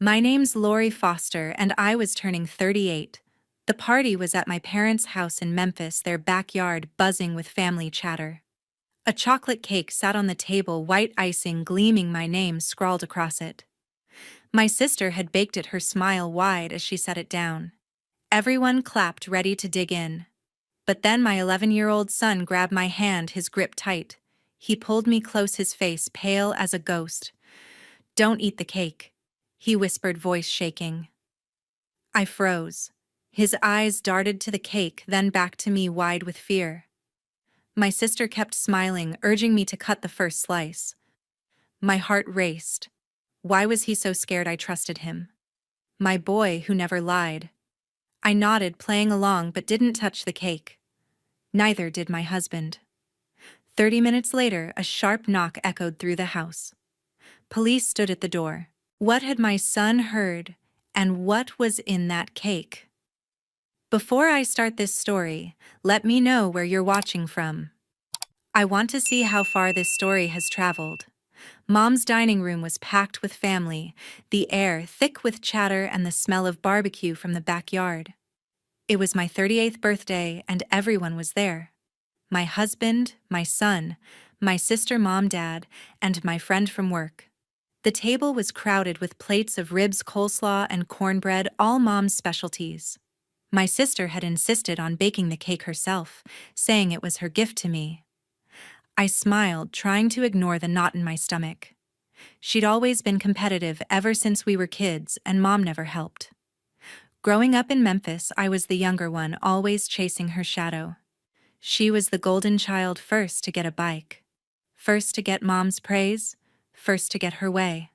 My name's Lori Foster, and I was turning 38. The party was at my parents' house in Memphis, their backyard buzzing with family chatter. A chocolate cake sat on the table, white icing gleaming, my name scrawled across it. My sister had baked it, her smile wide as she set it down. Everyone clapped, ready to dig in. But then my 11-year-old son grabbed my hand, his grip tight. He pulled me close, his face pale as a ghost. "Don't eat the cake," he whispered, voice shaking. I froze. His eyes darted to the cake, then back to me, wide with fear. My sister kept smiling, urging me to cut the first slice. My heart raced. Why was he so scared? I trusted him. My boy who never lied. I nodded, playing along, but didn't touch the cake. Neither did my husband. 30 minutes later, a sharp knock echoed through the house. Police stood at the door. What had my son heard, and what was in that cake? Before I start this story, let me know where you're watching from. I want to see how far this story has traveled. Mom's dining room was packed with family, the air thick with chatter and the smell of barbecue from the backyard. It was my 38th birthday, and everyone was there. My husband, my son, my sister, mom, dad, and my friend from work. The table was crowded with plates of ribs, coleslaw, and cornbread, all Mom's specialties. My sister had insisted on baking the cake herself, saying it was her gift to me. I smiled, trying to ignore the knot in my stomach. She'd always been competitive ever since we were kids, and Mom never helped. Growing up in Memphis, I was the younger one, always chasing her shadow. She was the golden child, first to get a bike, first to get Mom's praise, first to get her way.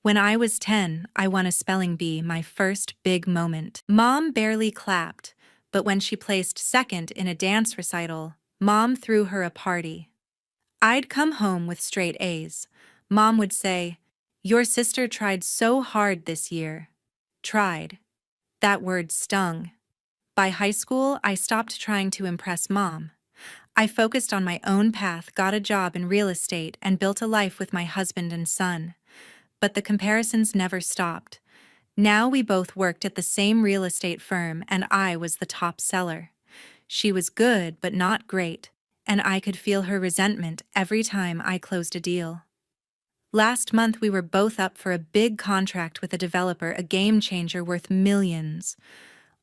When I was 10, I won a spelling bee, my first big moment. Mom barely clapped, but when she placed second in a dance recital, Mom threw her a party. I'd come home with straight A's. Mom would say, "Your sister tried so hard this year." Tried. That word stung. By high school, I stopped trying to impress Mom. I focused on my own path, got a job in real estate, and built a life with my husband and son. But the comparisons never stopped. Now we both worked at the same real estate firm, and I was the top seller. She was good but not great, and I could feel her resentment every time I closed a deal. Last month we were both up for a big contract with a developer, a game changer worth millions.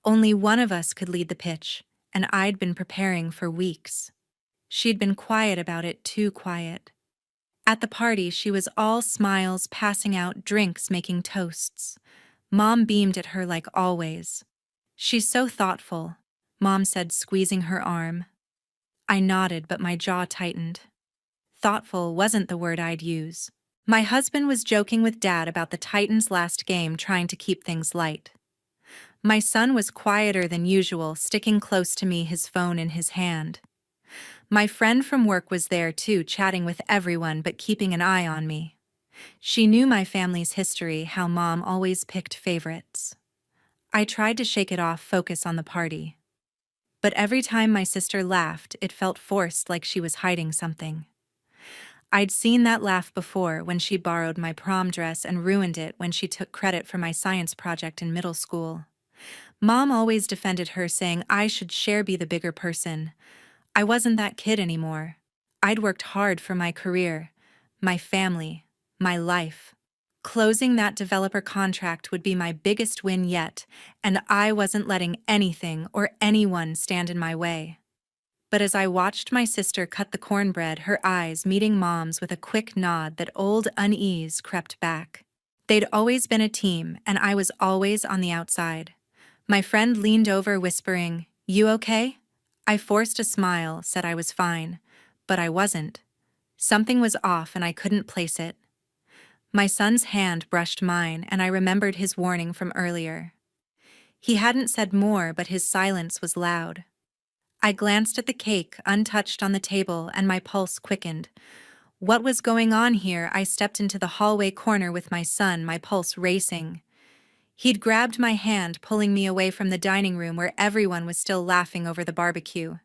Only one of us could lead the pitch, and I'd been preparing for weeks. She'd been quiet about it, too quiet. At the party, she was all smiles, passing out drinks, making toasts. Mom beamed at her like always. "She's so thoughtful," Mom said, squeezing her arm. I nodded, but my jaw tightened. Thoughtful wasn't the word I'd use. My husband was joking with Dad about the Titans' last game, trying to keep things light. My son was quieter than usual, sticking close to me, his phone in his hand. My friend from work was there too, chatting with everyone but keeping an eye on me. She knew my family's history, how Mom always picked favorites. I tried to shake it off, focus on the party. But every time my sister laughed, it felt forced, like she was hiding something. I'd seen that laugh before, when she borrowed my prom dress and ruined it when she took credit for my science project in middle school. Mom always defended her, saying I should be the bigger person. I wasn't that kid anymore. I'd worked hard for my career, my family, my life. Closing that developer contract would be my biggest win yet, and I wasn't letting anything or anyone stand in my way. But as I watched my sister cut the cornbread, her eyes meeting Mom's with a quick nod, that old unease crept back. They'd always been a team, and I was always on the outside. My friend leaned over, whispering, "You okay?" I forced a smile, said I was fine, but I wasn't. Something was off, and I couldn't place it. My son's hand brushed mine, and I remembered his warning from earlier. He hadn't said more, but his silence was loud. I glanced at the cake, untouched, on the table, and my pulse quickened. What was going on here? I stepped into the hallway corner with my son, my pulse racing. He'd grabbed my hand, pulling me away from the dining room where everyone was still laughing over the barbecue.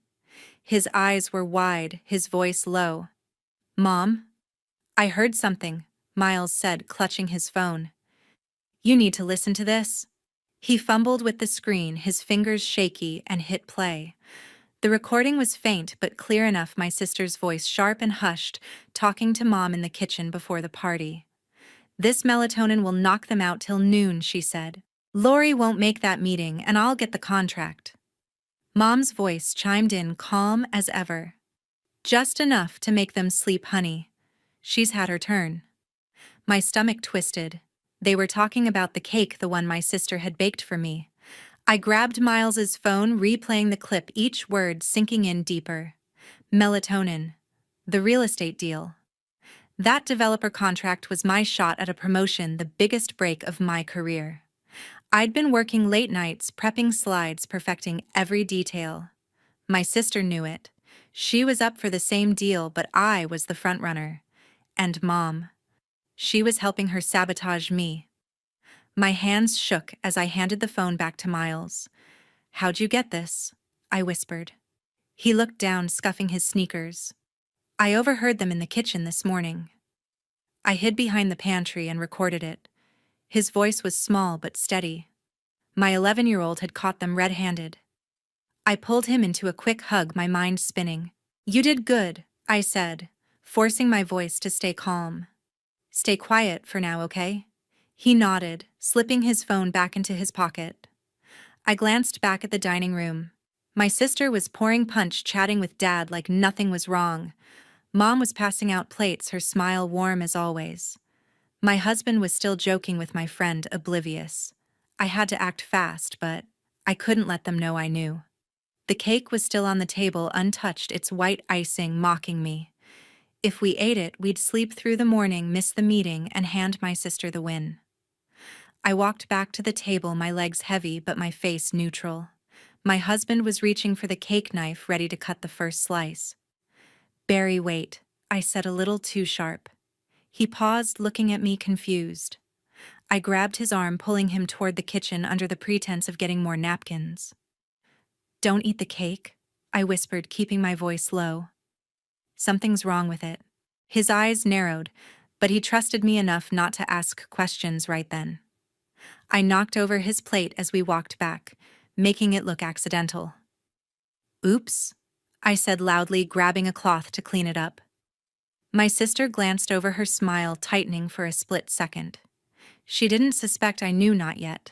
His eyes were wide, his voice low. "Mom?" "I heard something," Miles said, clutching his phone. You need to listen to this. He fumbled with the screen, his fingers shaky, and hit play. The recording was faint but clear enough, my sister's voice sharp and hushed, talking to Mom in the kitchen before the party. This melatonin will knock them out till noon, she said. Lori won't make that meeting, and I'll get the contract. Mom's voice chimed in, calm as ever. Just enough to make them sleep, honey. She's had her turn. My stomach twisted. They were talking about the cake, the one my sister had baked for me. I grabbed Miles's phone, replaying the clip, each word sinking in deeper. Melatonin. The real estate deal. That developer contract was my shot at a promotion, the biggest break of my career. I'd been working late nights, prepping slides, perfecting every detail. My sister knew it. She was up for the same deal, but I was the frontrunner. And Mom. She was helping her sabotage me. My hands shook as I handed the phone back to Miles. How'd you get this? I whispered. He looked down, scuffing his sneakers. I overheard them in the kitchen this morning. I hid behind the pantry and recorded it. His voice was small but steady. My 11-year-old had caught them red-handed. I pulled him into a quick hug, my mind spinning. You did good, I said, forcing my voice to stay calm. Stay quiet for now, okay? He nodded, slipping his phone back into his pocket. I glanced back at the dining room. My sister was pouring punch, chatting with Dad like nothing was wrong. Mom was passing out plates, her smile warm as always. My husband was still joking with my friend, oblivious. I had to act fast, but I couldn't let them know I knew. The cake was still on the table, untouched, its white icing mocking me. If we ate it, we'd sleep through the morning, miss the meeting, and hand my sister the win. I walked back to the table, my legs heavy but my face neutral. My husband was reaching for the cake knife, ready to cut the first slice. Barry, wait, I said, a little too sharp. He paused, looking at me confused. I grabbed his arm, pulling him toward the kitchen under the pretense of getting more napkins. Don't eat the cake, I whispered, keeping my voice low. Something's wrong with it. His eyes narrowed, but he trusted me enough not to ask questions right then. I knocked over his plate as we walked back, making it look accidental. Oops, I said loudly, grabbing a cloth to clean it up. My sister glanced over, her smile tightening for a split second. She didn't suspect I knew, not yet.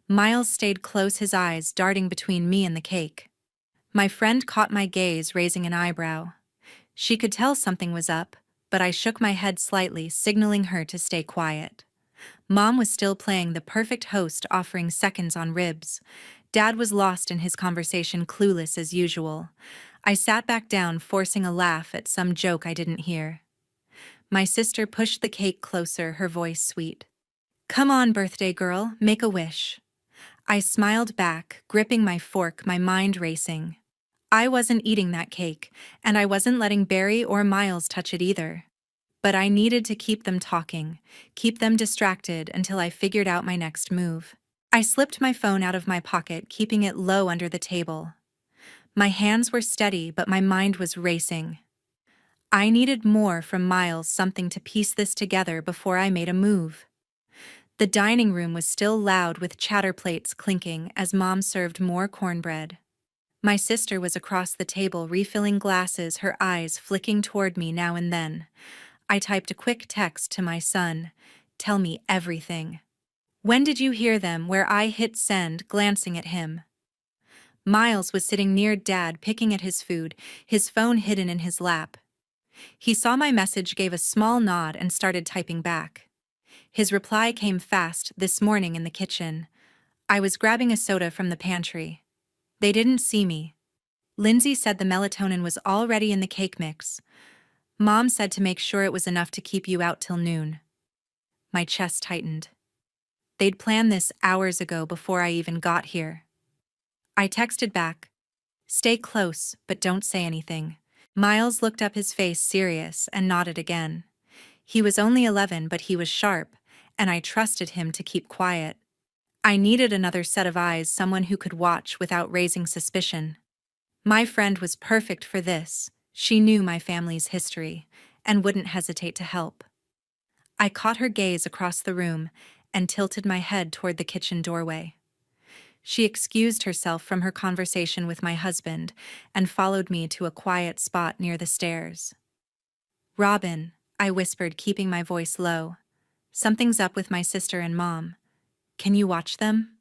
Miles stayed close, his eyes darting between me and the cake. My friend caught my gaze, raising an eyebrow. She could tell something was up, but I shook my head slightly, signaling her to stay quiet. Mom was still playing the perfect host, offering seconds on ribs. Dad was lost in his conversation, clueless as usual. I sat back down, forcing a laugh at some joke I didn't hear. My sister pushed the cake closer, her voice sweet. Come on, birthday girl, make a wish. I smiled back, gripping my fork, my mind racing. I wasn't eating that cake, and I wasn't letting Barry or Miles touch it either. But I needed to keep them talking, keep them distracted until I figured out my next move. I slipped my phone out of my pocket, keeping it low under the table. My hands were steady, but my mind was racing. I needed more from Miles, something to piece this together before I made a move. The dining room was still loud with chatter plates clinking as Mom served more cornbread. My sister was across the table refilling glasses, her eyes flicking toward me now and then. I typed a quick text to my son. Tell me everything. When did you hear them? Where I hit send, glancing at him. Miles was sitting near Dad, picking at his food, his phone hidden in his lap. He saw my message, gave a small nod, and started typing back. His reply came fast, this morning in the kitchen. I was grabbing a soda from the pantry. They didn't see me. Lindsay said the melatonin was already in the cake mix. Mom said to make sure it was enough to keep you out till noon. My chest tightened. They'd planned this hours ago before I even got here. I texted back. Stay close, but don't say anything. Miles looked up, his face serious, and nodded again. He was only 11, but he was sharp, and I trusted him to keep quiet. I needed another set of eyes, someone who could watch without raising suspicion. My friend was perfect for this. She knew my family's history, and wouldn't hesitate to help. I caught her gaze across the room, and tilted my head toward the kitchen doorway. She excused herself from her conversation with my husband and followed me to a quiet spot near the stairs. "Robin," I whispered, keeping my voice low. "Something's up with my sister and Mom. Can you watch them?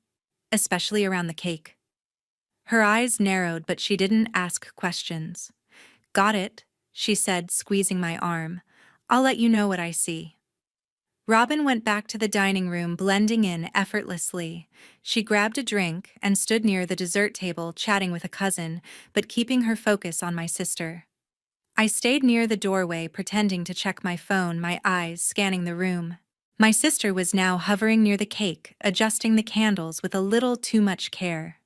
Especially around the cake." Her eyes narrowed, but she didn't ask questions. "Got it," she said, squeezing my arm. "I'll let you know what I see." Robin went back to the dining room, blending in effortlessly. She grabbed a drink and stood near the dessert table, chatting with a cousin, but keeping her focus on my sister. I stayed near the doorway, pretending to check my phone, my eyes scanning the room. My sister was now hovering near the cake, adjusting the candles with a little too much care.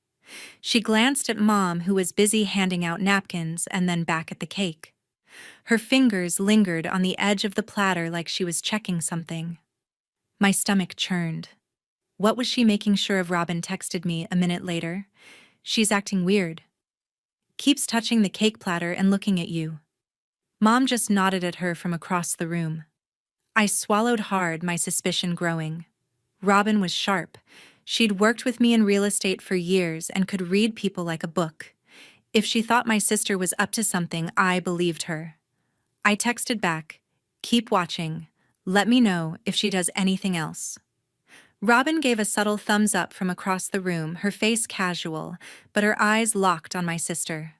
She glanced at Mom, who was busy handing out napkins, and then back at the cake. Her fingers lingered on the edge of the platter like she was checking something. My stomach churned. What was she making sure of? Robin texted me a minute later. "She's acting weird. Keeps touching the cake platter and looking at you." Mom just nodded at her from across the room. I swallowed hard, my suspicion growing. Robin was sharp. She'd worked with me in real estate for years and could read people like a book. If she thought my sister was up to something, I believed her. I texted back, "Keep watching. Let me know if she does anything else." Robin gave a subtle thumbs up from across the room, her face casual, but her eyes locked on my sister.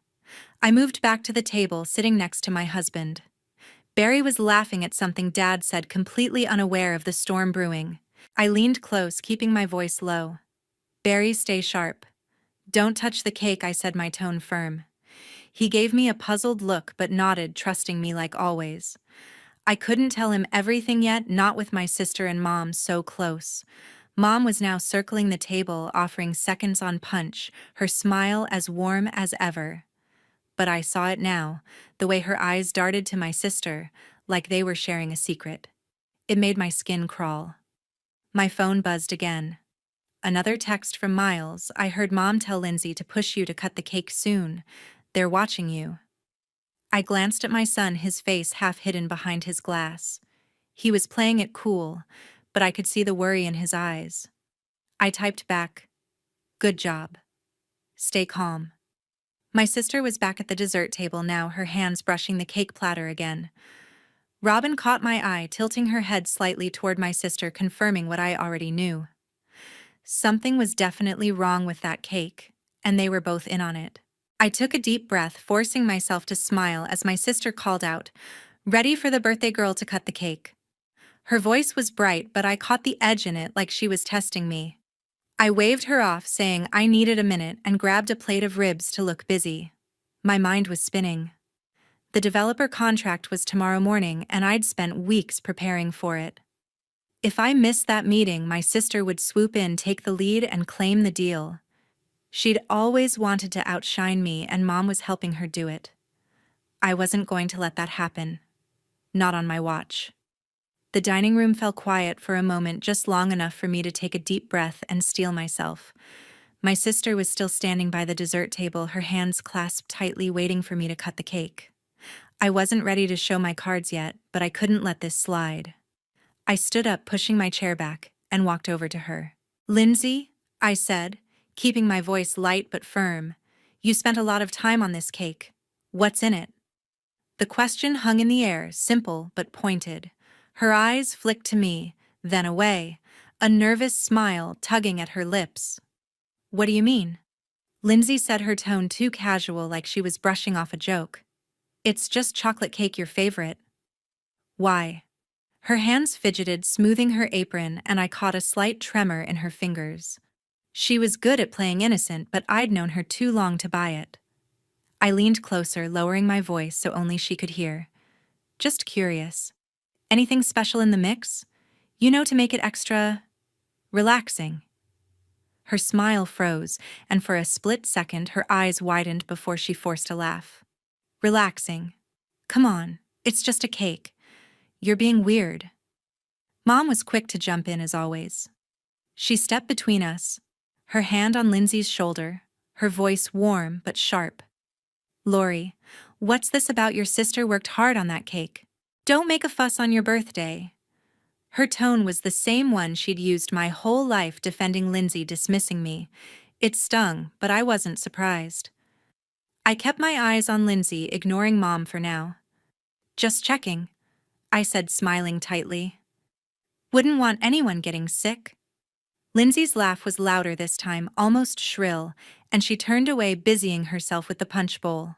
I moved back to the table, sitting next to my husband. Barry was laughing at something Dad said, completely unaware of the storm brewing. I leaned close, keeping my voice low. "Barry, stay sharp. Don't touch the cake," I said, my tone firm. He gave me a puzzled look but nodded, trusting me like always. I couldn't tell him everything yet, not with my sister and Mom so close. Mom was now circling the table, offering seconds on punch, her smile as warm as ever. But I saw it now, the way her eyes darted to my sister, like they were sharing a secret. It made my skin crawl. My phone buzzed again. Another text from Miles. "I heard Mom tell Lindsay to push you to cut the cake soon. They're watching you." I glanced at my son, his face half hidden behind his glass. He was playing it cool, but I could see the worry in his eyes. I typed back, "Good job. Stay calm." My sister was back at the dessert table now, her hands brushing the cake platter again. Robin caught my eye, tilting her head slightly toward my sister, confirming what I already knew. Something was definitely wrong with that cake, and they were both in on it. I took a deep breath, forcing myself to smile as my sister called out, "Ready for the birthday girl to cut the cake." Her voice was bright, but I caught the edge in it, like she was testing me. I waved her off, saying I needed a minute, and grabbed a plate of ribs to look busy. My mind was spinning. The developer contract was tomorrow morning, and I'd spent weeks preparing for it. If I missed that meeting, my sister would swoop in, take the lead, and claim the deal. She'd always wanted to outshine me, and Mom was helping her do it. I wasn't going to let that happen. Not on my watch. The dining room fell quiet for a moment, just long enough for me to take a deep breath and steel myself. My sister was still standing by the dessert table, her hands clasped tightly, waiting for me to cut the cake. I wasn't ready to show my cards yet, but I couldn't let this slide. I stood up, pushing my chair back, and walked over to her. "Lindsay," I said, keeping my voice light but firm, "you spent a lot of time on this cake. What's in it?" The question hung in the air, simple but pointed. Her eyes flicked to me, then away, a nervous smile tugging at her lips. "What do you mean?" Lindsay said, her tone too casual, like she was brushing off a joke. "It's just chocolate cake, your favorite." "Why?" Her hands fidgeted, smoothing her apron, and I caught a slight tremor in her fingers. She was good at playing innocent, but I'd known her too long to buy it. I leaned closer, lowering my voice so only she could hear. "Just curious. Anything special in the mix? You know, to make it extra relaxing." Her smile froze, and for a split second her eyes widened before she forced a laugh. "Relaxing? Come on, it's just a cake. You're being weird." Mom was quick to jump in as always. She stepped between us, her hand on Lindsay's shoulder, her voice warm but sharp. "Lori, what's this about? Your sister worked hard on that cake. Don't make a fuss on your birthday." Her tone was the same one she'd used my whole life defending Lindsay dismissing me. It stung, but I wasn't surprised. I kept my eyes on Lindsay, ignoring Mom for now. Just checking, I said, smiling tightly. Wouldn't want anyone getting sick. Lindsay's laugh was louder this time, almost shrill, and she turned away, busying herself with the punch bowl.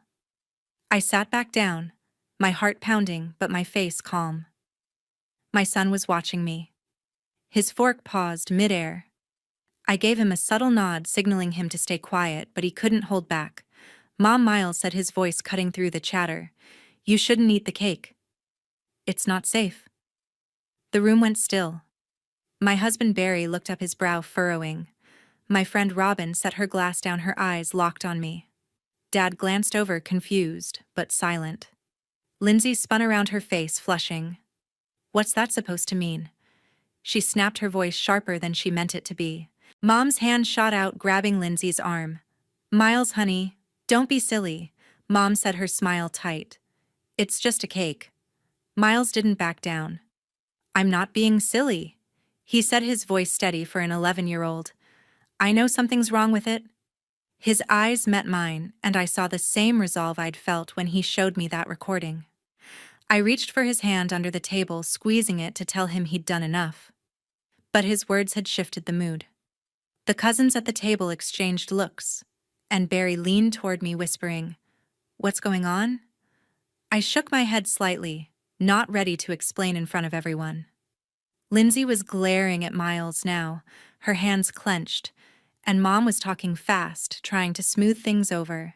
I sat back down, my heart pounding but my face calm. My son was watching me. His fork paused midair. I gave him a subtle nod, signaling him to stay quiet, but he couldn't hold back. Mom, Miles said, his voice cutting through the chatter. You shouldn't eat the cake. It's not safe. The room went still. My husband Barry looked up, his brow furrowing. My friend Robin set her glass down, her eyes locked on me. Dad glanced over, confused, but silent. Lindsay spun around, her face flushing. What's that supposed to mean? She snapped, her voice sharper than she meant it to be. Mom's hand shot out, grabbing Lindsay's arm. Miles, honey, don't be silly, Mom said, her smile tight. It's just a cake. Miles didn't back down. I'm not being silly, he said, his voice steady for an 11-year-old. I know something's wrong with it. His eyes met mine, and I saw the same resolve I'd felt when he showed me that recording. I reached for his hand under the table, squeezing it to tell him he'd done enough. But his words had shifted the mood. The cousins at the table exchanged looks, and Barry leaned toward me, whispering, What's going on? I shook my head slightly, not ready to explain in front of everyone. Lindsay was glaring at Miles now, her hands clenched, and Mom was talking fast, trying to smooth things over.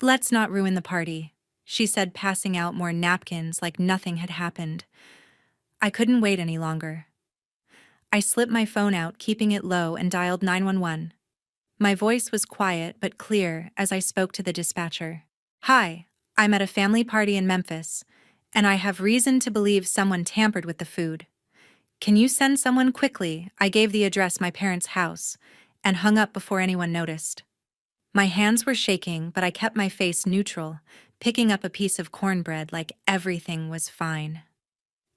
Let's not ruin the party, she said, passing out more napkins like nothing had happened. I couldn't wait any longer. I slipped my phone out, keeping it low, and dialed 911. My voice was quiet but clear as I spoke to the dispatcher. Hi, I'm at a family party in Memphis, and I have reason to believe someone tampered with the food. Can you send someone quickly? I gave the address, my parents' house, and hung up before anyone noticed. My hands were shaking, but I kept my face neutral, picking up a piece of cornbread like everything was fine.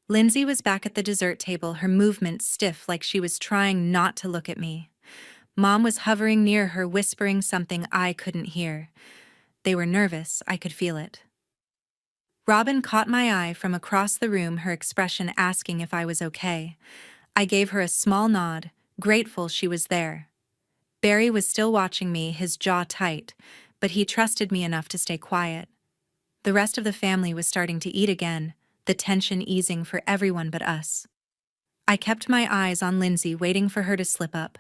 Lindsay was back at the dessert table, her movements stiff like she was trying not to look at me. Mom was hovering near her, whispering something I couldn't hear. They were nervous, I could feel it. Robin caught my eye from across the room, her expression asking if I was okay. I gave her a small nod, grateful she was there. Barry was still watching me, his jaw tight, but he trusted me enough to stay quiet. The rest of the family was starting to eat again, the tension easing for everyone but us. I kept my eyes on Lindsay, waiting for her to slip up.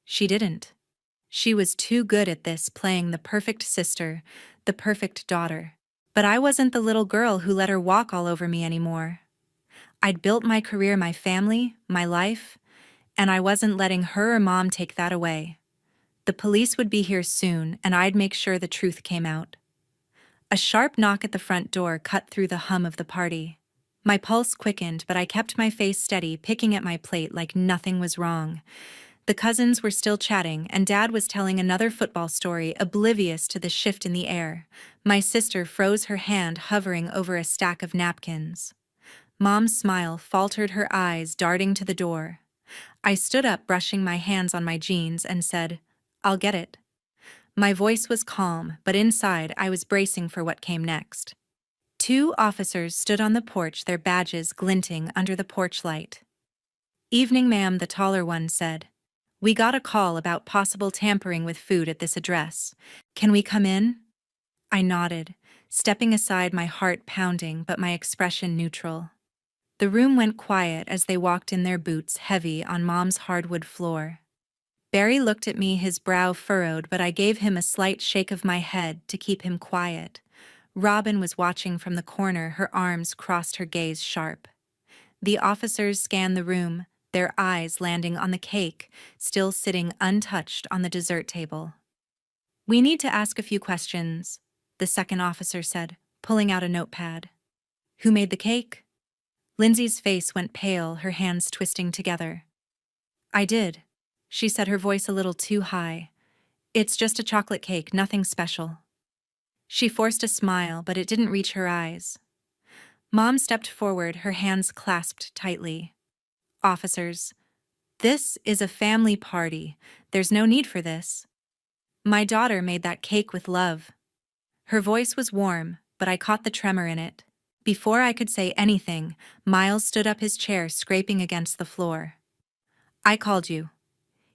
She didn't. She was too good at this, playing the perfect sister, the perfect daughter. But I wasn't the little girl who let her walk all over me anymore. I'd built my career, my family, my life, and I wasn't letting her or Mom take that away. The police would be here soon, and I'd make sure the truth came out. A sharp knock at the front door cut through the hum of the party. My pulse quickened, but I kept my face steady, picking at my plate like nothing was wrong. The cousins were still chatting, and Dad was telling another football story, oblivious to the shift in the air. My sister froze, her hand hovering over a stack of napkins. Mom's smile faltered, her eyes darting to the door. I stood up, brushing my hands on my jeans, and said, I'll get it. My voice was calm, but inside I was bracing for what came next. 2 officers stood on the porch, their badges glinting under the porch light. Evening, ma'am, the taller one said. We got a call about possible tampering with food at this address. Can we come in? I nodded, stepping aside, my heart pounding but my expression neutral. The room went quiet as they walked in, their boots heavy on Mom's hardwood floor. Barry looked at me, his brow furrowed, but I gave him a slight shake of my head to keep him quiet. Robin was watching from the corner, her arms crossed, her gaze sharp. The officers scanned the room, their eyes landing on the cake, still sitting untouched on the dessert table. We need to ask a few questions, the second officer said, pulling out a notepad. Who made the cake? Lindsay's face went pale, her hands twisting together. I did, she said, her voice a little too high. It's just a chocolate cake, nothing special. She forced a smile, but it didn't reach her eyes. Mom stepped forward, her hands clasped tightly. Officers, this is a family party. There's no need for this. My daughter made that cake with love. Her voice was warm, but I caught the tremor in it. Before I could say anything, Miles stood up, his chair scraping against the floor. I called you.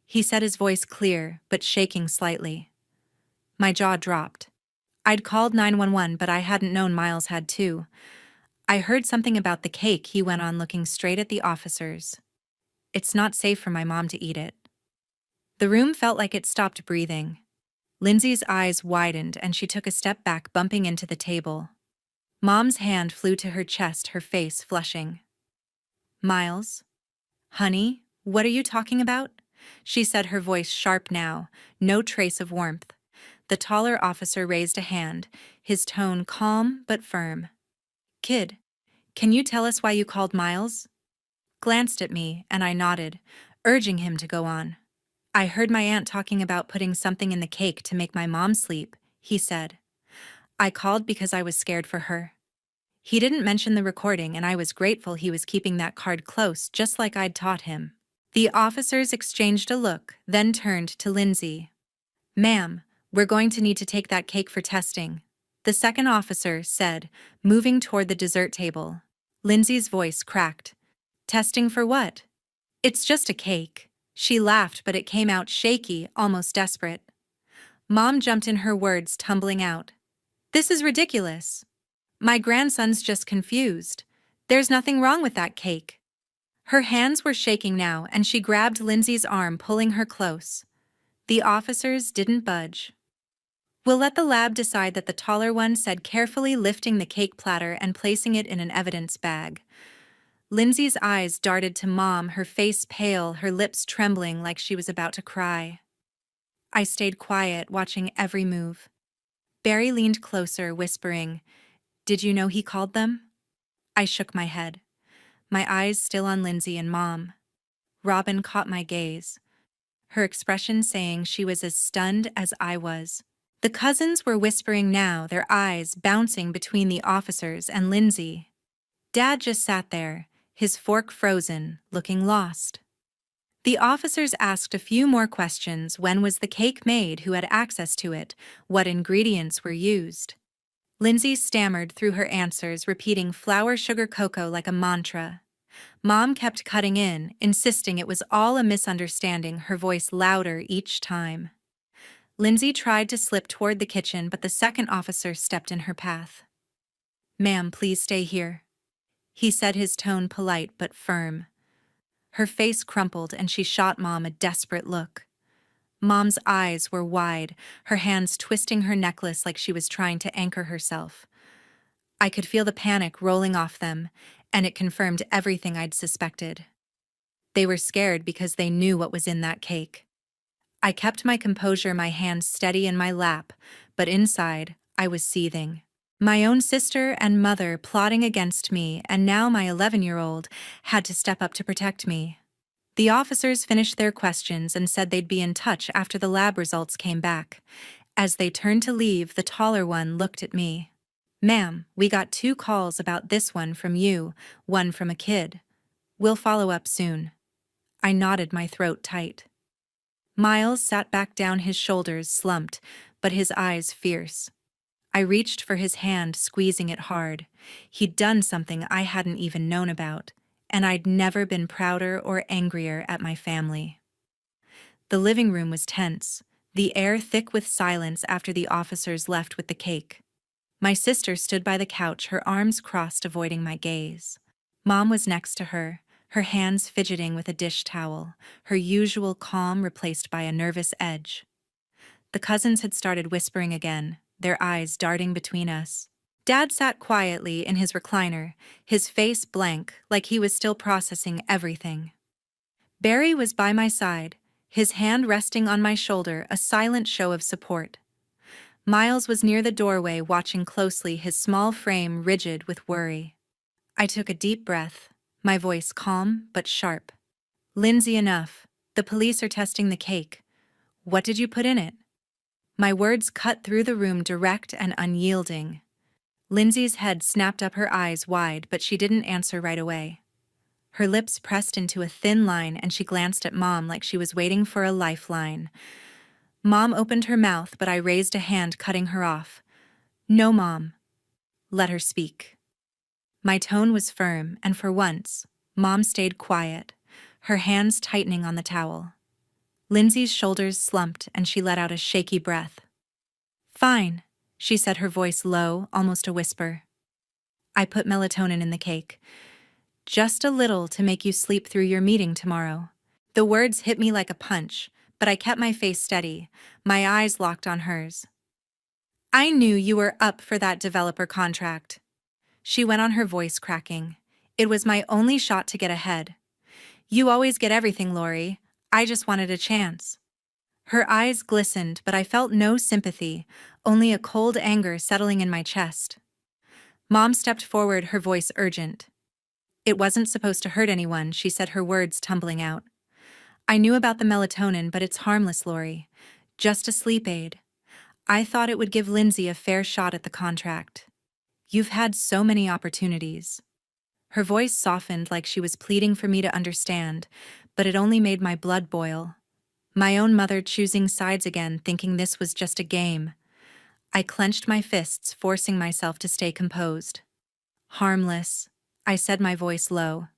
He said, his voice clear, but shaking slightly. My jaw dropped. I'd called 911, but I hadn't known Miles had too. I heard something about the cake, he went on, looking straight at the officers. It's not safe for my mom to eat it. The room felt like it stopped breathing. Lindsay's eyes widened and she took a step back, bumping into the table. Mom's hand flew to her chest, her face flushing. Miles? Honey, what are you talking about? She said, her voice sharp now, no trace of warmth. The taller officer raised a hand, his tone calm but firm. Kid, can you tell us why you called Miles? Glanced at me, and I nodded, urging him to go on. I heard my aunt talking about putting something in the cake to make my mom sleep, he said. I called because I was scared for her. He didn't mention the recording, and I was grateful he was keeping that card close, just like I'd taught him. The officers exchanged a look, then turned to Lindsay. Ma'am, we're going to need to take that cake for testing, the second officer said, moving toward the dessert table. Lindsay's voice cracked. Testing for what? It's just a cake. She laughed, but it came out shaky, almost desperate. Mom jumped in, her words tumbling out. This is ridiculous. My grandson's just confused. There's nothing wrong with that cake. Her hands were shaking now, and she grabbed Lindsay's arm, pulling her close. The officers didn't budge. We'll let the lab decide, that the taller one said, carefully lifting the cake platter and placing it in an evidence bag. Lindsay's eyes darted to Mom, her face pale, her lips trembling like she was about to cry. I stayed quiet, watching every move. Barry leaned closer, whispering, Did you know he called them? I shook my head, my eyes still on Lindsay and Mom. Robin caught my gaze, her expression saying she was as stunned as I was. The cousins were whispering now, their eyes bouncing between the officers and Lindsay. Dad just sat there, his fork frozen, looking lost. The officers asked a few more questions. When was the cake made? Who had access to it? What ingredients were used? Lindsay stammered through her answers, repeating flour, sugar, cocoa like a mantra. Mom kept cutting in, insisting it was all a misunderstanding, her voice louder each time. Lindsay tried to slip toward the kitchen, but the second officer stepped in her path. Ma'am, please stay here, he said, his tone polite but firm. Her face crumpled and she shot Mom a desperate look. Mom's eyes were wide, her hands twisting her necklace like she was trying to anchor herself. I could feel the panic rolling off them, and it confirmed everything I'd suspected. They were scared because they knew what was in that cake. I kept my composure, my hands steady in my lap, but inside, I was seething. My own sister and mother plotting against me, and now my 11-year-old had to step up to protect me. The officers finished their questions and said they'd be in touch after the lab results came back. As they turned to leave, the taller one looked at me. Ma'am, we got 2 calls about this, one from you, one from a kid. We'll follow up soon. I nodded, my throat tight. Miles sat back down, his shoulders slumped, but his eyes fierce. I reached for his hand, squeezing it hard. He'd done something I hadn't even known about, and I'd never been prouder or angrier at my family. The living room was tense, the air thick with silence after the officers left with the cake. My sister stood by the couch, her arms crossed, avoiding my gaze. Mom was next to her, her hands fidgeting with a dish towel, her usual calm replaced by a nervous edge. The cousins had started whispering again, their eyes darting between us. Dad sat quietly in his recliner, his face blank, like he was still processing everything. Barry was by my side, his hand resting on my shoulder, a silent show of support. Miles was near the doorway, watching closely, his small frame rigid with worry. I took a deep breath, my voice calm but sharp. Lindsay, enough. The police are testing the cake. What did you put in it? My words cut through the room, direct and unyielding. Lindsay's head snapped up, her eyes wide, but she didn't answer right away. Her lips pressed into a thin line and she glanced at Mom like she was waiting for a lifeline. Mom opened her mouth, but I raised a hand, cutting her off. No, Mom. Let her speak. My tone was firm, and for once, Mom stayed quiet, her hands tightening on the towel. Lindsay's shoulders slumped and she let out a shaky breath. Fine, she said, her voice low, almost a whisper. I put melatonin in the cake. Just a little to make you sleep through your meeting tomorrow. The words hit me like a punch, but I kept my face steady, my eyes locked on hers. I knew you were up for that developer contract. She went on, her voice cracking. It was my only shot to get ahead. You always get everything, Lori. I just wanted a chance. Her eyes glistened, but I felt no sympathy, only a cold anger settling in my chest. Mom stepped forward, her voice urgent. It wasn't supposed to hurt anyone, she said, her words tumbling out. I knew about the melatonin, but it's harmless, Lori. Just a sleep aid. I thought it would give Lindsay a fair shot at the contract. You've had so many opportunities. Her voice softened like she was pleading for me to understand, but it only made my blood boil. My own mother choosing sides again, thinking this was just a game. I clenched my fists, forcing myself to stay composed. Harmless, I said, my voice low.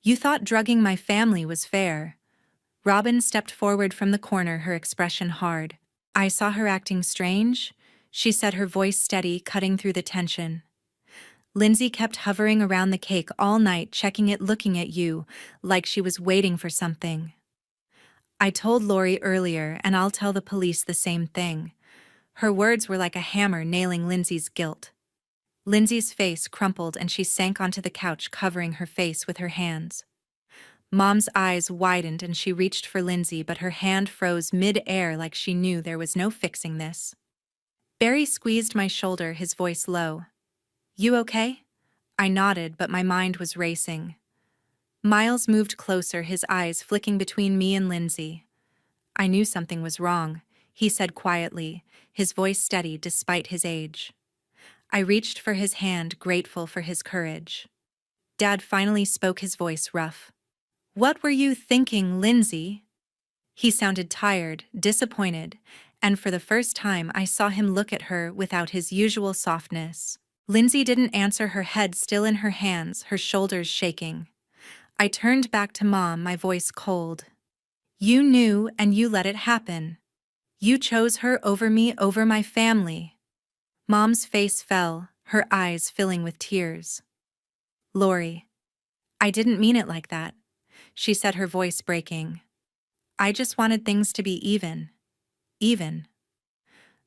You thought drugging my family was fair. Robin stepped forward from the corner, her expression hard. I saw her acting strange, she said, her voice steady, cutting through the tension. Lindsay kept hovering around the cake all night, checking it, looking at you, like she was waiting for something. I told Lori earlier, and I'll tell the police the same thing. Her words were like a hammer nailing Lindsay's guilt. Lindsay's face crumpled and she sank onto the couch, covering her face with her hands. Mom's eyes widened and she reached for Lindsay, but her hand froze mid-air like she knew there was no fixing this. Barry squeezed my shoulder, his voice low. You okay? I nodded, but my mind was racing. Miles moved closer, his eyes flicking between me and Lindsay. I knew something was wrong, he said quietly, his voice steady despite his age. I reached for his hand, grateful for his courage. Dad finally spoke, his voice rough. What were you thinking, Lindsay? He sounded tired, disappointed, and for the first time I saw him look at her without his usual softness. Lindsay didn't answer, her head still in her hands, her shoulders shaking. I turned back to Mom, my voice cold. You knew and you let it happen. You chose her over me, over my family. Mom's face fell, her eyes filling with tears. Lori, I didn't mean it like that, she said, her voice breaking. I just wanted things to be even. Even.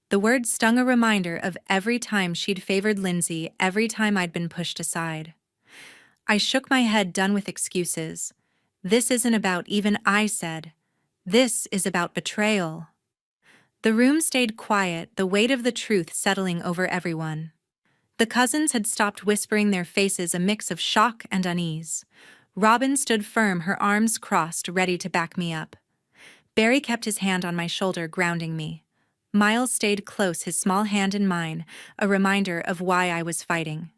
The word stung, a reminder of every time she'd favored Lindsay, every time I'd been pushed aside. I shook my head, done with excuses. This isn't about even, I said. This is about betrayal. The room stayed quiet, the weight of the truth settling over everyone. The cousins had stopped whispering, their faces a mix of shock and unease. Robin stood firm, her arms crossed, ready to back me up. Barry kept his hand on my shoulder, grounding me. Miles stayed close, his small hand in mine, a reminder of why I was fighting.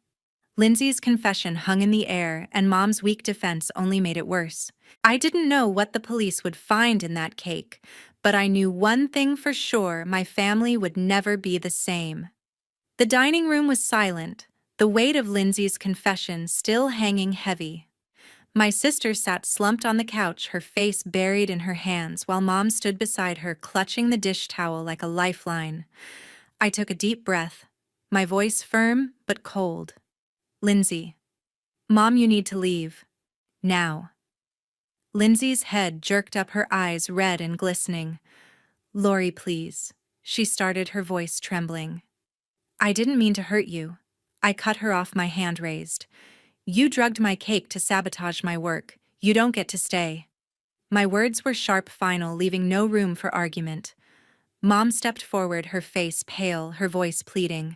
Lindsay's confession hung in the air, and Mom's weak defense only made it worse. I didn't know what the police would find in that cake, but I knew one thing for sure: my family would never be the same. The dining room was silent, the weight of Lindsay's confession still hanging heavy. My sister sat slumped on the couch, her face buried in her hands, while Mom stood beside her, clutching the dish towel like a lifeline. I took a deep breath, my voice firm but cold. Lindsay. Mom, you need to leave. Now. Lindsay's head jerked up, her eyes red and glistening. Lori, please. She started, her voice trembling. I didn't mean to hurt you. I cut her off, my hand raised. You drugged my cake to sabotage my work. You don't get to stay. My words were sharp, final, leaving no room for argument. Mom stepped forward, her face pale, her voice pleading.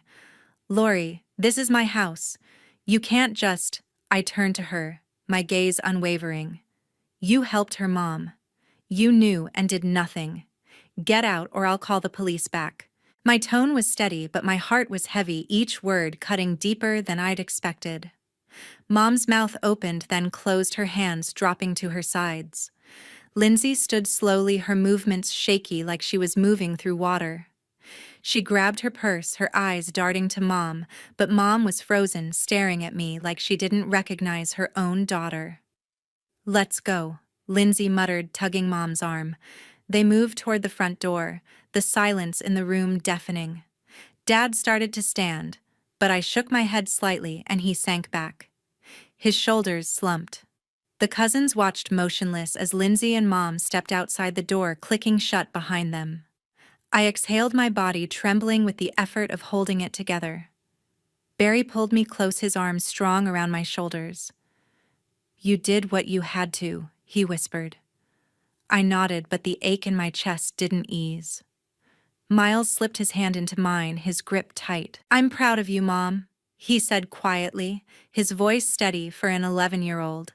Lori, this is my house. You can't just... I turned to her, my gaze unwavering. You helped her, Mom. You knew and did nothing. Get out or I'll call the police back. My tone was steady, but my heart was heavy, each word cutting deeper than I'd expected. Mom's mouth opened, then closed, her hands dropping to her sides. Lindsay stood slowly, her movements shaky like she was moving through water. She grabbed her purse, her eyes darting to Mom, but Mom was frozen, staring at me like she didn't recognize her own daughter. "Let's go," Lindsay muttered, tugging Mom's arm. They moved toward the front door, the silence in the room deafening. Dad started to stand, but I shook my head slightly and he sank back. His shoulders slumped. The cousins watched motionless as Lindsay and Mom stepped outside the door, clicking shut behind them. I exhaled, my body trembling with the effort of holding it together. Barry pulled me close, his arms strong around my shoulders. "You did what you had to," he whispered. I nodded, but the ache in my chest didn't ease. Miles slipped his hand into mine, his grip tight. "I'm proud of you, Mom," he said quietly, his voice steady for an 11-year-old.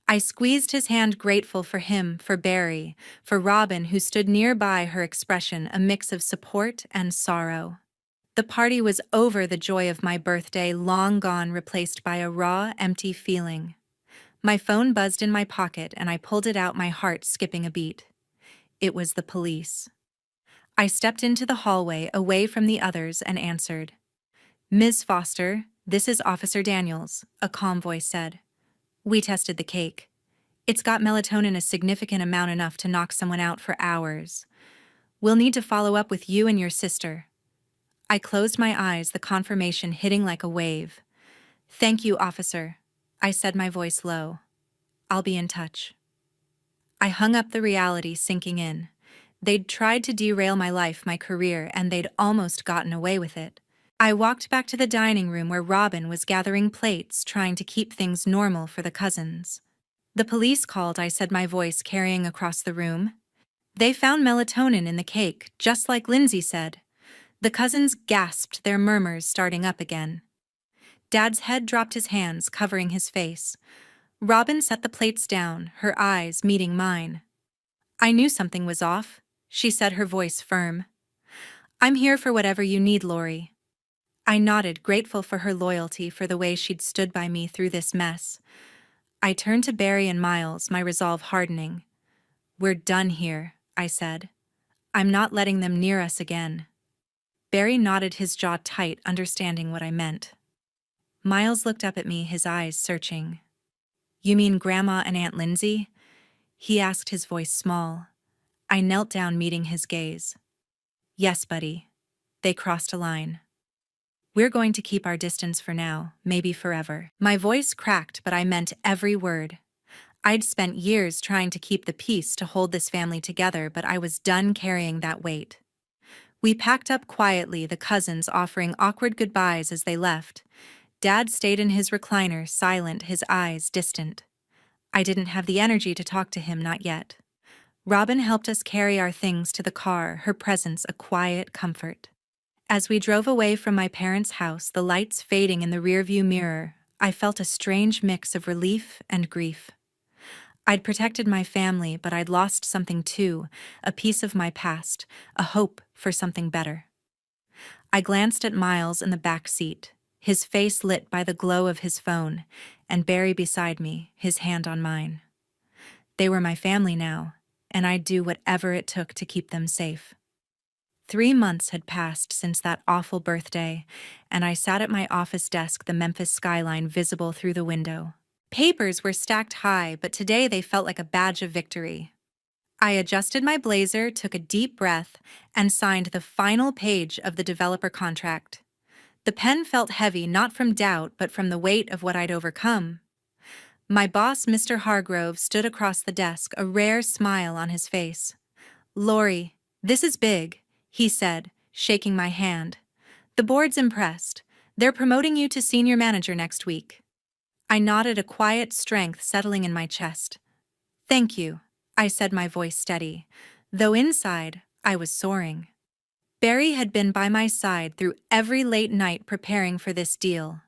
I squeezed his hand, grateful for him, for Barry, for Robin, who stood nearby, her expression a mix of support and sorrow. The party was over, the joy of my birthday long gone, replaced by a raw, empty feeling. My phone buzzed in my pocket and I pulled it out, my heart skipping a beat. It was the police. I stepped into the hallway, away from the others, and answered. "Ms. Foster, this is Officer Daniels," a calm voice said. "We tested the cake. It's got melatonin, a significant amount, enough to knock someone out for hours. We'll need to follow up with you and your sister." I closed my eyes, the confirmation hitting like a wave. "Thank you, officer," I said, my voice low. "I'll be in touch." I hung up, the reality sinking in. They'd tried to derail my life, my career, and they'd almost gotten away with it. I walked back to the dining room where Robin was gathering plates, trying to keep things normal for the cousins. "The police called," I said, my voice carrying across the room. "They found melatonin in the cake, just like Lindsay said." The cousins gasped, their murmurs starting up again. Dad's head dropped, his hands covering his face. Robin set the plates down, her eyes meeting mine. "I knew something was off," she said, her voice firm. "I'm here for whatever you need, Lori." I nodded, grateful for her loyalty, for the way she'd stood by me through this mess. I turned to Barry and Miles, my resolve hardening. "We're done here," I said. "I'm not letting them near us again." Barry nodded, his jaw tight, understanding what I meant. Miles looked up at me, his eyes searching. "You mean Grandma and Aunt Lindsay?" he asked, his voice small. I knelt down, meeting his gaze. "Yes, buddy. They crossed a line. We're going to keep our distance for now, maybe forever." My voice cracked, but I meant every word. I'd spent years trying to keep the peace, to hold this family together, but I was done carrying that weight. We packed up quietly, the cousins offering awkward goodbyes as they left. Dad stayed in his recliner, silent, his eyes distant. I didn't have the energy to talk to him, not yet. Robin helped us carry our things to the car, her presence a quiet comfort. As we drove away from my parents' house, the lights fading in the rearview mirror, I felt a strange mix of relief and grief. I'd protected my family, but I'd lost something too, a piece of my past, a hope for something better. I glanced at Miles in the back seat, his face lit by the glow of his phone, and Barry beside me, his hand on mine. They were my family now, and I'd do whatever it took to keep them safe. 3 months had passed since that awful birthday, and I sat at my office desk, the Memphis skyline visible through the window. Papers were stacked high, but today they felt like a badge of victory. I adjusted my blazer, took a deep breath, and signed the final page of the developer contract. The pen felt heavy, not from doubt, but from the weight of what I'd overcome. My boss, Mr. Hargrove, stood across the desk, a rare smile on his face. "Lori, this is big," he said, shaking my hand. "The board's impressed. They're promoting you to senior manager next week." I nodded, a quiet strength settling in my chest. "Thank you," I said, my voice steady, though inside I was soaring. Barry had been by my side through every late night preparing for this deal.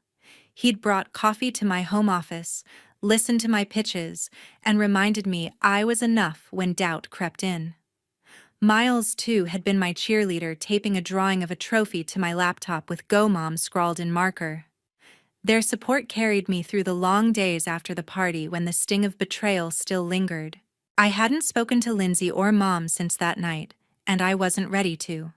He'd brought coffee to my home office, listened to my pitches, and reminded me I was enough when doubt crept in. Miles, too, had been my cheerleader, taping a drawing of a trophy to my laptop with "Go Mom" scrawled in marker. Their support carried me through the long days after the party when the sting of betrayal still lingered. I hadn't spoken to Lindsay or Mom since that night, and I wasn't ready to.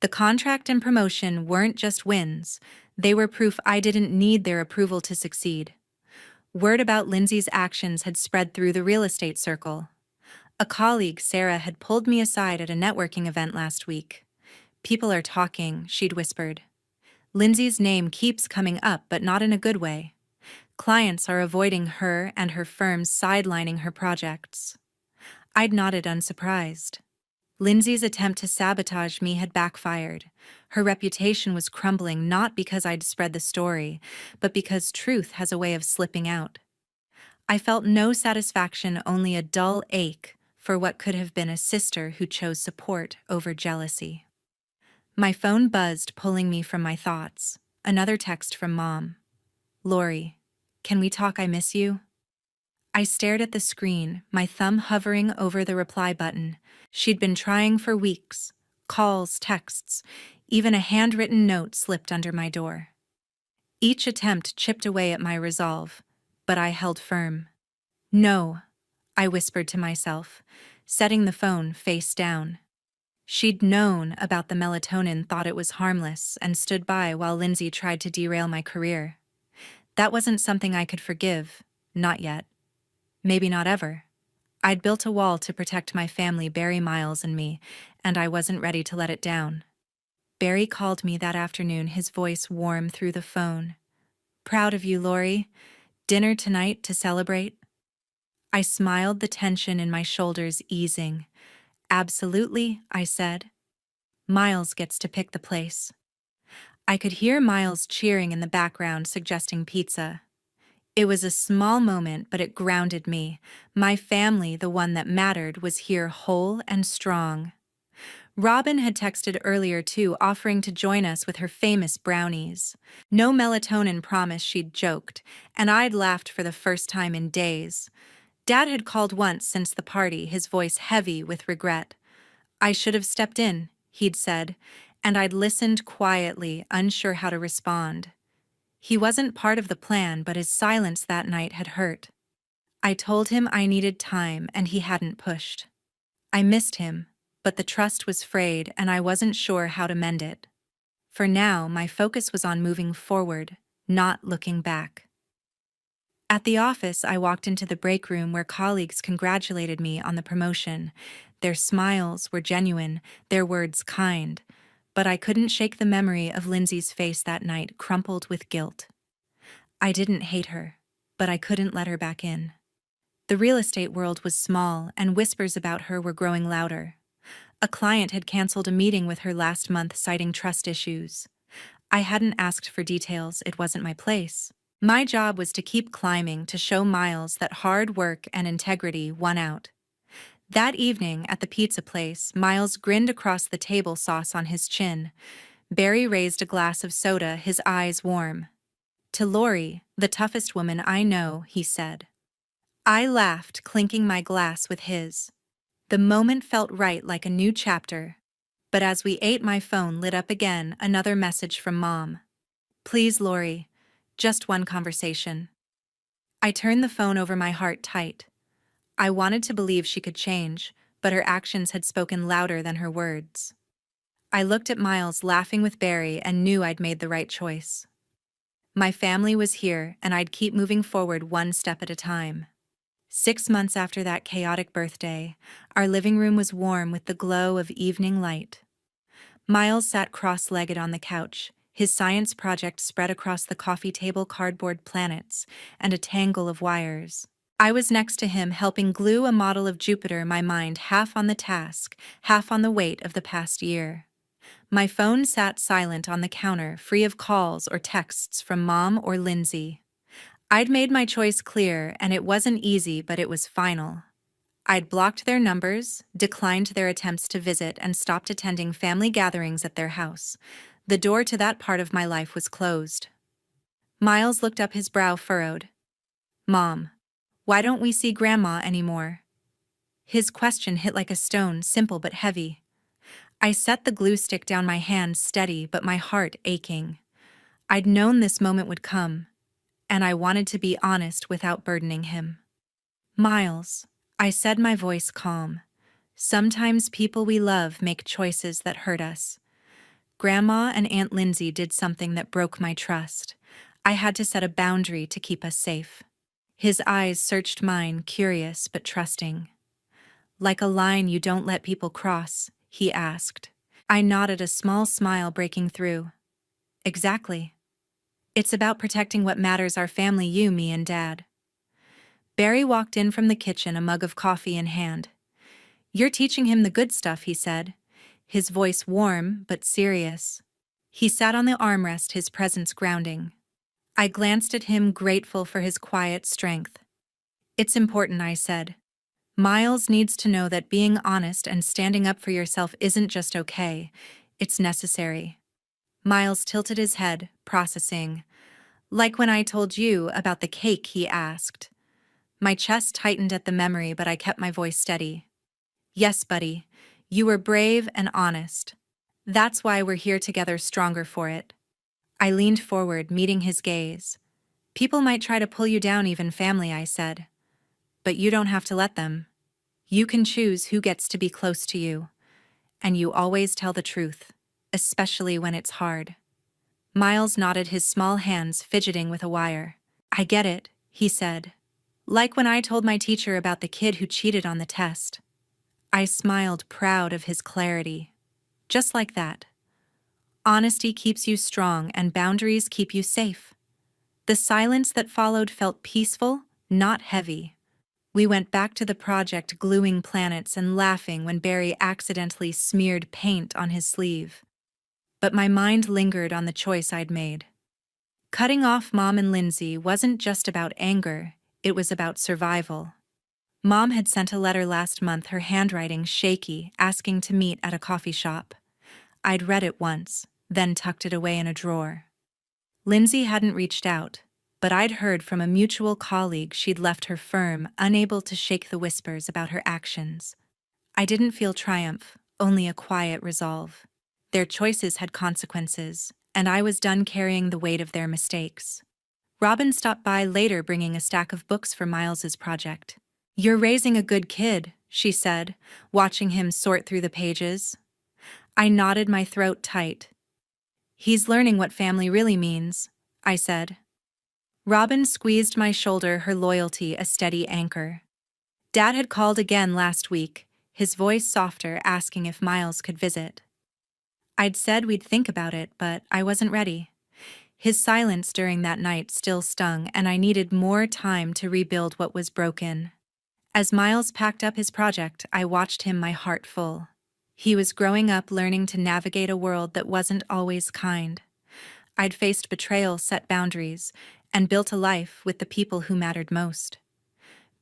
The contract and promotion weren't just wins, they were proof I didn't need their approval to succeed. Word about Lindsay's actions had spread through the real estate circle. A colleague, Sarah, had pulled me aside at a networking event last week. "People are talking," she'd whispered. "Lindsay's name keeps coming up, but not in a good way. Clients are avoiding her and her firm's sidelining her projects." I'd nodded unsurprised. Lindsay's attempt to sabotage me had backfired. Her reputation was crumbling not because I'd spread the story, but because truth has a way of slipping out. I felt no satisfaction, only a dull ache for what could have been a sister who chose support over jealousy. My phone buzzed, pulling me from my thoughts. Another text from Mom. "Lori, can we talk? I miss you." I stared at the screen, my thumb hovering over the reply button. She'd been trying for weeks. Calls, texts, even a handwritten note slipped under my door. Each attempt chipped away at my resolve, but I held firm. "No," I whispered to myself, setting the phone face down. She'd known about the melatonin, thought it was harmless, and stood by while Lindsay tried to derail my career. That wasn't something I could forgive, not yet. Maybe not ever. I'd built a wall to protect my family, Barry, Miles, and me, and I wasn't ready to let it down. Barry called me that afternoon, his voice warm through the phone. "Proud of you, Lori. Dinner tonight to celebrate?" I smiled, the tension in my shoulders easing. "Absolutely," I said. "Miles gets to pick the place." I could hear Miles cheering in the background, suggesting pizza. It was a small moment, but it grounded me. My family, the one that mattered, was here whole and strong. Robin had texted earlier too, offering to join us with her famous brownies. "No melatonin promise," she'd joked, and I'd laughed for the first time in days. Dad had called once since the party, his voice heavy with regret. "I should have stepped in," he'd said, and I'd listened quietly, unsure how to respond. He wasn't part of the plan, but his silence that night had hurt. I told him I needed time, and he hadn't pushed. I missed him, but the trust was frayed, and I wasn't sure how to mend it. For now, my focus was on moving forward, not looking back. At the office, I walked into the break room where colleagues congratulated me on the promotion. Their smiles were genuine, their words kind, but I couldn't shake the memory of Lindsay's face that night, crumpled with guilt. I didn't hate her, but I couldn't let her back in. The real estate world was small, and whispers about her were growing louder. A client had canceled a meeting with her last month, citing trust issues. I hadn't asked for details, it wasn't my place. My job was to keep climbing, to show Miles that hard work and integrity won out. That evening at the pizza place, Miles grinned across the table, sauce on his chin. Barry raised a glass of soda, his eyes warm. "To Lori, the toughest woman I know," he said. I laughed, clinking my glass with his. The moment felt right, like a new chapter. But as we ate, my phone lit up again, another message from Mom. "Please, Lori, just one conversation." I turned the phone over, my heart tight. I wanted to believe she could change, but her actions had spoken louder than her words. I looked at Miles laughing with Barry and knew I'd made the right choice. My family was here, and I'd keep moving forward one step at a time. 6 months after that chaotic birthday, our living room was warm with the glow of evening light. Miles sat cross-legged on the couch, his science project spread across the coffee table, cardboard planets, and a tangle of wires. I was next to him, helping glue a model of Jupiter, my mind half on the task, half on the weight of the past year. My phone sat silent on the counter, free of calls or texts from Mom or Lindsay. I'd made my choice clear, and it wasn't easy, but it was final. I'd blocked their numbers, declined their attempts to visit, and stopped attending family gatherings at their house. The door to that part of my life was closed. Miles looked up, his brow furrowed. "Mom, why don't we see Grandma anymore?" His question hit like a stone, simple but heavy. I set the glue stick down, my hand steady but my heart aching. I'd known this moment would come, and I wanted to be honest without burdening him. Miles, I said, my voice calm. Sometimes people we love make choices that hurt us. Grandma and Aunt Lindsay did something that broke my trust. I had to set a boundary to keep us safe. His eyes searched mine, curious but trusting. Like a line you don't let people cross, he asked. I nodded, a small smile breaking through. Exactly. It's about protecting what matters, our family, you, me, and Dad. Barry walked in from the kitchen, a mug of coffee in hand. You're teaching him the good stuff, he said, his voice warm but serious. He sat on the armrest, his presence grounding. I glanced at him, grateful for his quiet strength. It's important, I said. Miles needs to know that being honest and standing up for yourself isn't just okay, it's necessary. Miles tilted his head, processing. Like when I told you about the cake, he asked. My chest tightened at the memory, but I kept my voice steady. Yes, buddy, you were brave and honest. That's why we're here together, stronger for it. I leaned forward, meeting his gaze. People might try to pull you down, even family, I said. But you don't have to let them. You can choose who gets to be close to you. And you always tell the truth, especially when it's hard. Miles nodded, his small hands fidgeting with a wire. I get it, he said. Like when I told my teacher about the kid who cheated on the test. I smiled, proud of his clarity. Just like that. Honesty keeps you strong and boundaries keep you safe. The silence that followed felt peaceful, not heavy. We went back to the project, gluing planets and laughing when Barry accidentally smeared paint on his sleeve. But my mind lingered on the choice I'd made. Cutting off Mom and Lindsay wasn't just about anger, it was about survival. Mom had sent a letter last month, her handwriting shaky, asking to meet at a coffee shop. I'd read it once, then tucked it away in a drawer. Lindsay hadn't reached out, but I'd heard from a mutual colleague she'd left her firm, unable to shake the whispers about her actions. I didn't feel triumph, only a quiet resolve. Their choices had consequences, and I was done carrying the weight of their mistakes. Robin stopped by later, bringing a stack of books for Miles's project. You're raising a good kid, she said, watching him sort through the pages. I nodded, my throat tight. He's learning what family really means, I said. Robin squeezed my shoulder, her loyalty a steady anchor. Dad had called again last week, his voice softer, asking if Miles could visit. I'd said we'd think about it, but I wasn't ready. His silence during that night still stung, and I needed more time to rebuild what was broken. As Miles packed up his project, I watched him, my heart full. He was growing up, learning to navigate a world that wasn't always kind. I'd faced betrayal, set boundaries, and built a life with the people who mattered most.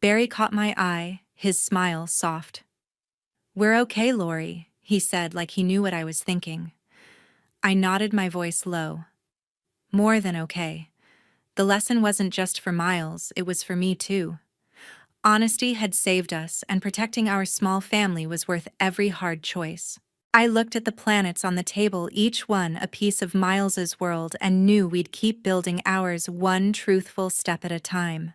Barry caught my eye, his smile soft. We're okay, Lori, he said, like he knew what I was thinking. I nodded, my voice low. More than okay. The lesson wasn't just for Miles, it was for me too. Honesty had saved us, and protecting our small family was worth every hard choice. I looked at the planets on the table, each one a piece of Miles's world, and knew we'd keep building ours one truthful step at a time.